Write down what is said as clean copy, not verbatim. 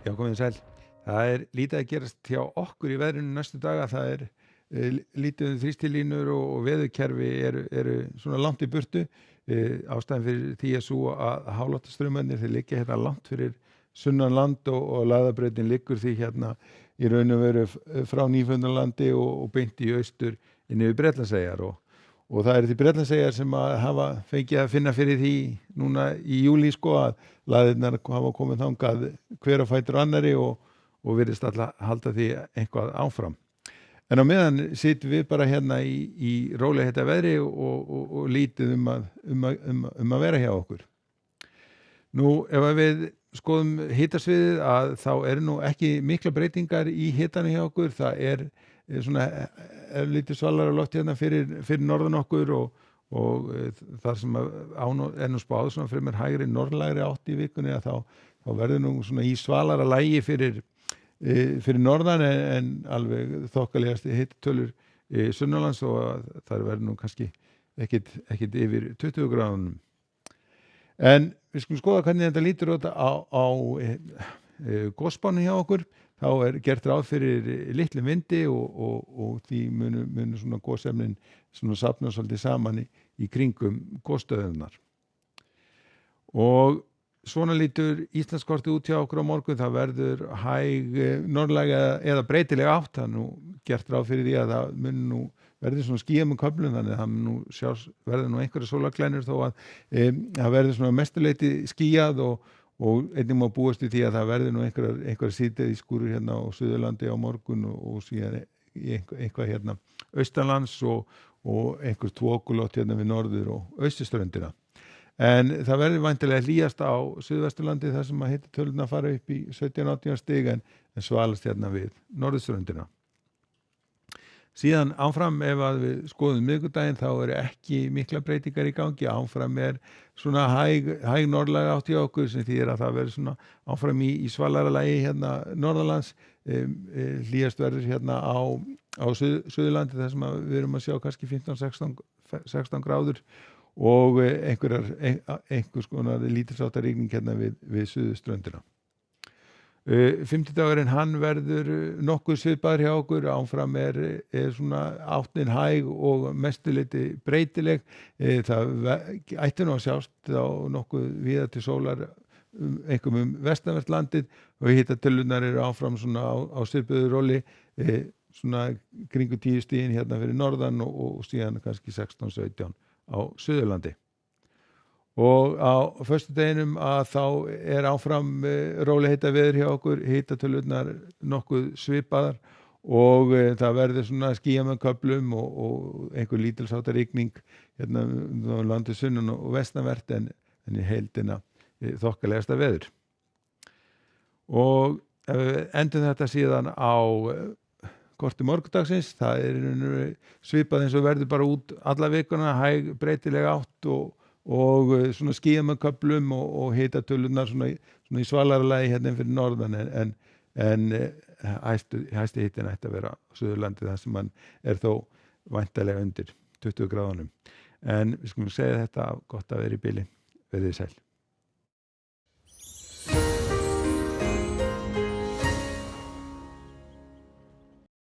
Já, komið sæl. Það lítið að gerast hjá okkur í veðrinu næstu daga. Það lítið þrýstilínur og veðurkerfi eru svona langt í burtu. Ástæðan fyrir því svo að háloftastraumarnir þeir liggja hérna langt fyrir sunnan land og lagðabrautin liggur því hérna í raun og veru frá Nýfundnalandi og beint í austur inn yfir Bretlandseyjar og það því Bretlandseyjar sem að hafa fengið að finna fyrir því núna í júlí sko að laðirnar hafa komið þangað hver á fætur annari og virðist alltaf halda því eitthvað áfram. En á meðan sitjum við bara hérna í rólega þetta veðri og lítið um að vera hjá okkur. Nú, ef að við skoðum hitasviðið að þá nú ekki mikla breytingar í hitanum hjá okkur. Það svona lítið svalara loft hérna fyrir norðan okkur og þar sem nú spáð svona fremur hægri norðlægri átt í vikunni að þá verður nú svona í svalara lægi fyrir norðan en alveg þokkalegasti hitatölur sunnanlands og það verður nú kannski ekkit yfir 20 gráðunum. En við skulum skoða hvernig þetta lítur út á gosspánu hjá okkur. Þá gert ráð fyrir litlum vindi og því munu svona gosefnin svona safna svolítið saman í kringum gosstöðunar. Og svona lítur Íslandskortið út hjá okkur á morgun. Það verður hæg norðlæg eða breytileg átt. Það nú gert ráð fyrir því að það mun nú verður svona skýjað með köflum þannig að það verður nú einhverja sólarglænur þó að það verður svona mestuleyti skýjað og einnig má búast í því að það verður nú einhverja síðdegisskúrir hérna á Suðurlandi á morgun og síðan eitthvað hérna austanlands og einhver þokulótt hérna við norður og austurströndina. En það verður væntanlega hlýjast á Suðvesturlandi þar sem að hitatölurnar fara upp í 17-18 stig en svalast hérna við norðurströndina. Síðan áfram ef að við skoðum miðvikudaginn þá ekki mikla breytingar í gangi. Áfram svona hæg norðlæg átt í okkur sem þýðir að það verður svona áfram í svalara lagi hérna norðanlands. Hlýjast verður hérna á Suðurlandi þar sem við erum að sjá kannski 15-16 gráður og einhvers konar lítilsháttar rigning hérna við suðurströndina. Fimmtudagurinn hann verður nokkuð svipaður hjá okkur. Áfram svona áttin hæg og mestuleyti breytileg. Það ætti nú að sjást á nokkuð víða til sólar einkum vestanvert landið og hitatölurnar áfram svona á svipuðu róli svona kringu 10 stigin hérna fyrir norðan og síðan kannski 16-17 á Suðurlandi. Og á föstudeginum að þá áfram rólegheita veður hjá okkur, hitatölurnar nokkuð svipaðar og það verður svona skýjað með köflum og einhver lítilsháttar rigning hérna landið sunnan og vestanvert en í heildina þokkalegasta veður. Og endum þetta síðan á korti morgundagsins. Það svipað eins og verður bara út alla vikuna, hæg breytileg átt og svona skýjað með köflum og hitatölurnar svona í svalara lagi hérna fyrir norðan en hæsti hitinn ætti að vera á Suðurlandi þar sem hann þó væntanlega undir 20 gráðunum. En við skulum segja þetta gott að vera í bili. Verið sæl.